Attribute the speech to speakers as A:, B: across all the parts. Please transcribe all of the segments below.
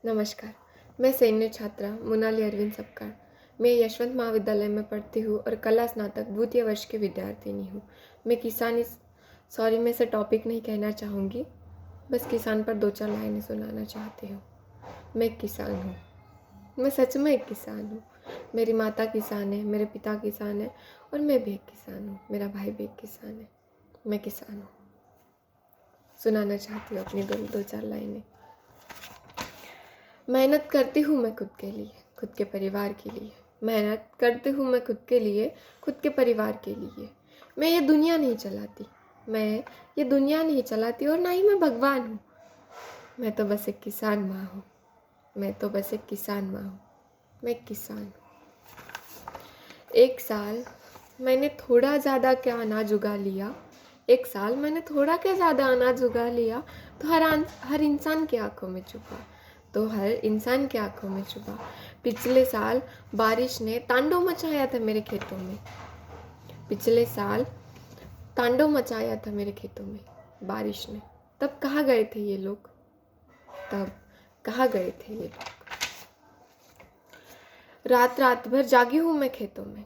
A: नमस्कार। मैं सैन्य छात्रा मोनाली अरविंद सपकाळ। मैं यशवंत महाविद्यालय में पढ़ती हूँ और कला स्नातक द्वितीय वर्ष की विद्यार्थिनी हूँ। मैं किसानी सॉरी मैं से टॉपिक नहीं कहना चाहूँगी, बस किसान पर 2-4 लाइनें सुनाना चाहती हूँ। मैं एक किसान हूँ। मैं सच में एक किसान हूँ। मेरी माता किसान है, मेरे पिता किसान है और मैं भी एक किसान हूँ। मेरा भाई भी एक किसान है। मैं किसान हूँ। सुनाना चाहती हूँ अपनी 2-4 लाइनें। मेहनत करती हूँ मैं खुद के लिए, खुद के परिवार के लिए। मेहनत करती हूँ मैं खुद के लिए, खुद के परिवार के लिए। मैं ये दुनिया नहीं चलाती, मैं ये दुनिया नहीं चलाती और ना ही मैं भगवान हूँ। मैं तो बस एक किसान माँ हूँ। मैं तो बस एक किसान माँ हूँ। मैं एक किसान हूँ। एक साल मैंने थोड़ा ज़्यादा क्या अनाज उगा लिया, एक साल मैंने थोड़ा क्या ज़्यादा अनाज उगा लिया तो हर इंसान की आंखों में छुपा, तो हर इंसान की आंखों में छुपा। पिछले साल बारिश ने तांडव मचाया था मेरे खेतों में। पिछले साल तांडव मचाया था मेरे खेतों में बारिश ने। तब कहाँ गए थे ये लोग? तब कहाँ गए थे ये लोग? रात रात भर जागी हूँ मैं खेतों में,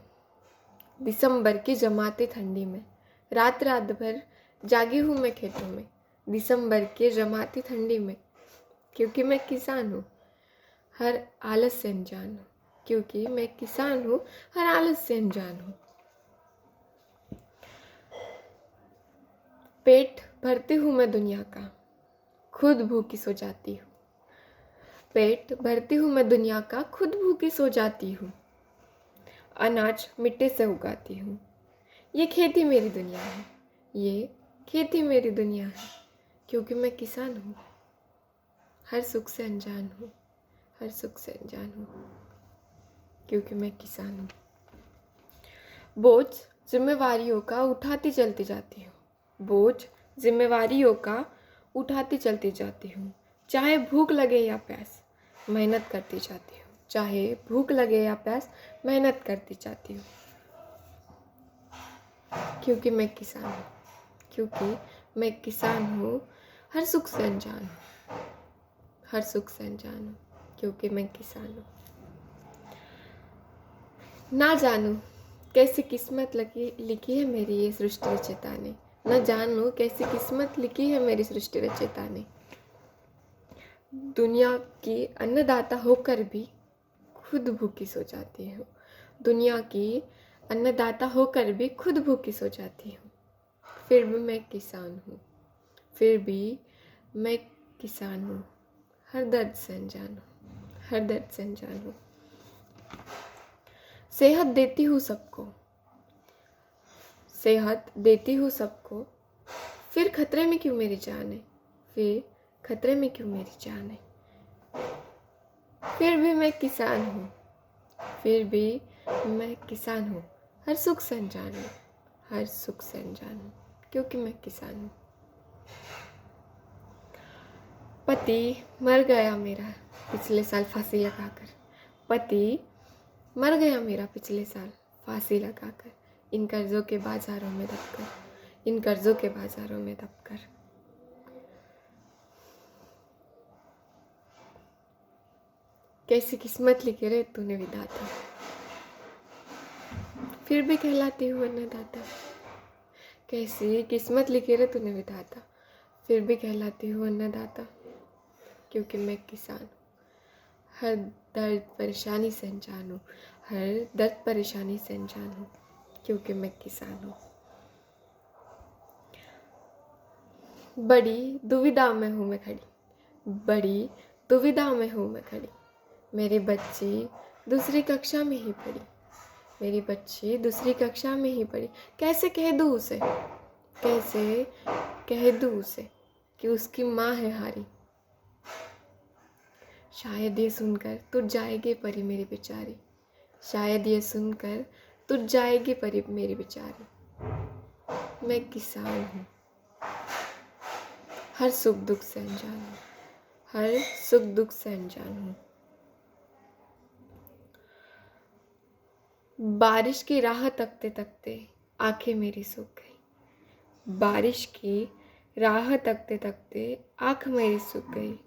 A: दिसंबर की जमाती ठंडी में। रात रात भर जागी हूँ मैं खेतों में, दिसंबर के जमाती ठंडी में। क्योंकि मैं किसान हूँ, हर आलस से अनजान हूँ। क्योंकि मैं किसान हूँ, हर आलस से अनजान हूँ। पेट भरती हूँ मैं दुनिया का, खुद भूखी सो जाती हूँ। पेट भरती हूँ मैं दुनिया का, खुद भूखी सो जाती हूँ। अनाज मिट्टी से उगाती हूँ। ये खेती मेरी दुनिया है, ये खेती मेरी दुनिया है। क्योंकि मैं किसान हूँ, हर सुख से अनजान हूँ, हर सुख से अनजान हूँ। क्योंकि मैं किसान हूँ। बोझ जिम्मेवारियों का उठाती चलती जाती हूँ, बोझ जिम्मेवारियों का उठाती चलती जाती हूँ। चाहे भूख लगे या प्यास, मेहनत करती जाती हूँ। चाहे भूख लगे या प्यास, मेहनत करती जाती हूँ। क्योंकि मैं किसान हूँ, क्योंकि मैं किसान हूँ, हर सुख से अनजान हूँ, हर सुख से अनजान हूँ। क्योंकि मैं किसान हूँ। ना जानूँ कैसी किस्मत लिखी है मेरी ये सृष्टि रचयिता ने, न जानूँ कैसी किस्मत लिखी है मेरी सृष्टि रचयिता ने। दुनिया की अन्नदाता होकर भी खुद भूखी सो जाती हूँ। दुनिया की अन्नदाता होकर भी खुद भूखी सो जाती हूँ। फिर भी मैं किसान हूँ, फिर भी मैं किसान हूँ। हर दर्द से अनजान हूँ, हर दर्द से अनजान हूँ। सेहत देती हूँ सबको, सेहत देती हूँ सबको, फिर खतरे में क्यों मेरी जान है? फिर खतरे में क्यों मेरी जान है? फिर भी मैं किसान हूँ, फिर भी मैं किसान हूँ। हर सुख से अनजान हूँ, हर सुख से अनजान हूँ। क्योंकि मैं किसान हूँ। पति मर गया मेरा पिछले साल फांसी लगाकर, पति मर गया मेरा पिछले साल फांसी लगाकर। इन कर्ज़ों के बाज़ारों में दबकर, इन कर्ज़ों के बाज़ारों में दबकर। कैसी किस्मत लिखे रे तूने विधाता, फिर भी कहलाती हूँ अन्नदाता। कैसी किस्मत लिखे रे तूने विधाता, फिर भी कहलाती हूँ अन्नदाता। क्योंकि मैं किसान हूँ, हर दर्द परेशानी से अनजान हूँ, हर दर्द परेशानी से अनजान हूँ। क्योंकि मैं किसान हूँ। बड़ी दुविधा में हूँ मैं खड़ी, बड़ी दुविधा में हूँ मैं खड़ी। मेरी बच्ची दूसरी कक्षा में ही पढ़ी, मेरी बच्ची दूसरी कक्षा में ही पढ़ी। कैसे कह दूँ उसे, कैसे कह दूँ उसे कि उसकी माँ है हारी। शायद ये सुनकर तुझ जाएगी परी मेरी बेचारी, शायद ये सुनकर तुझ जाएगी परी मेरी बेचारी। मैं किसान हूँ, हर सुख दुख से अनजान हूँ, हर सुख दुख से अनजान हूँ। बारिश की राह तकते तकते आंखें मेरी सूख गई, बारिश की राह तकते तकते आँख मेरी सूख गई।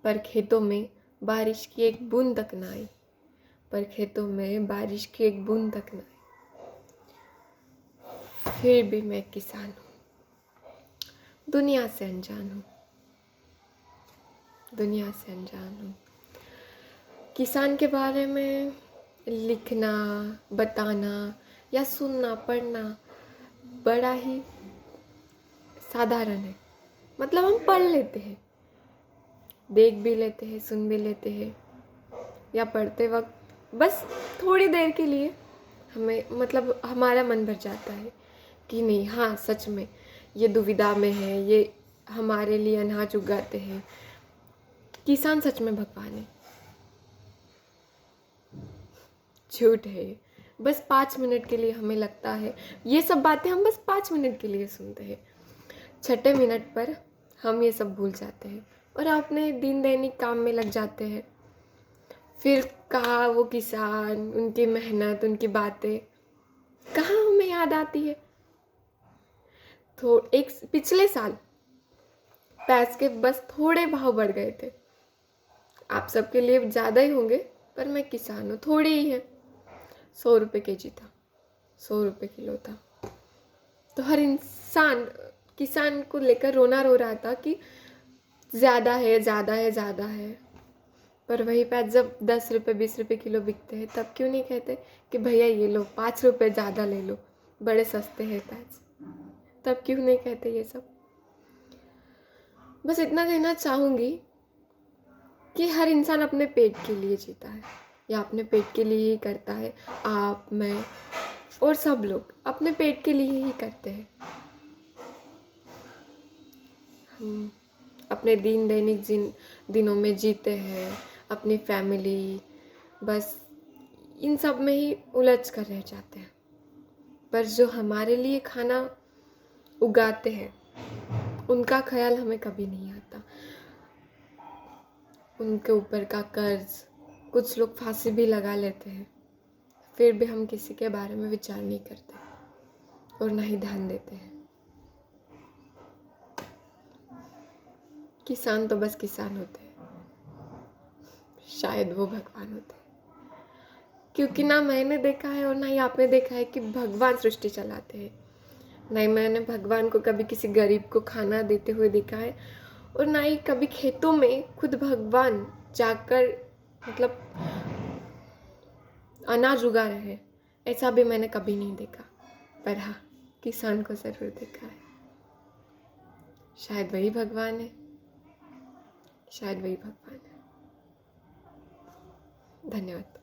A: पर खेतों में बारिश की एक बूंद तक ना आई, पर खेतों में बारिश की एक बूंद तक ना आई। फिर भी मैं किसान हूँ, दुनिया से अनजान हूँ, दुनिया से अनजान हूँ। किसान के बारे में लिखना, बताना या सुनना, पढ़ना बड़ा ही साधारण है। मतलब हम पढ़ लेते हैं, देख भी लेते हैं, सुन भी लेते हैं, या पढ़ते वक्त बस थोड़ी देर के लिए हमें मतलब हमारा मन भर जाता है कि नहीं, हाँ सच में ये दुविधा में है, ये हमारे लिए अनाज उगाते हैं, किसान सच में भगवान है। झूठ है। बस 5 मिनट के लिए हमें लगता है, ये सब बातें हम बस 5 मिनट के लिए सुनते हैं, छठे मिनट पर हम ये सब भूल जाते हैं और अपने दिन दैनिक काम में लग जाते हैं। फिर कहाँ वो किसान, उनकी मेहनत, उनकी बातें कहाँ हमें याद आती है। तो एक पिछले साल प्याज के बस थोड़े भाव बढ़ गए थे। आप सबके लिए ज़्यादा ही होंगे, पर मैं किसान हूँ, थोड़े ही हैं। 100 रुपये केजी था, 100 रुपये किलो था। तो हर इंसान किसान को लेकर रोना रो रहा था कि ज़्यादा है, ज़्यादा है, ज़्यादा है। पर वही प्याज जब 10 रुपये 20 रुपये किलो बिकते हैं, तब क्यों नहीं कहते कि भैया ये लो, 5 रुपये ज़्यादा ले लो, बड़े सस्ते हैं प्याज। तब क्यों नहीं कहते ये सब। बस इतना कहना चाहूँगी कि हर इंसान अपने पेट के लिए जीता है, या अपने पेट के लिए ही करता है। आप, मैं और सब लोग अपने पेट के लिए ही करते हैं। हम अपने दिन दैनिक दिनों में जीते हैं, अपनी फैमिली, बस इन सब में ही उलझ कर रह जाते हैं। पर जो हमारे लिए खाना उगाते हैं, उनका ख्याल हमें कभी नहीं आता। उनके ऊपर का कर्ज, कुछ लोग फांसी भी लगा लेते हैं, फिर भी हम किसी के बारे में विचार नहीं करते और ना ही ध्यान देते हैं। किसान तो बस किसान होते हैं, शायद वो भगवान होते हैं। क्योंकि ना मैंने देखा है और ना ही आपने देखा है कि भगवान सृष्टि चलाते हैं। ना ही मैंने भगवान को कभी किसी गरीब को खाना देते हुए देखा है, और ना ही कभी खेतों में खुद भगवान जाकर मतलब अनाज उगा रहे हैं, ऐसा भी मैंने कभी नहीं देखा। पर हाँ, किसान को ज़रूर देखा है। शायद वही भगवान है, शायद वही भगवान है। धन्यवाद।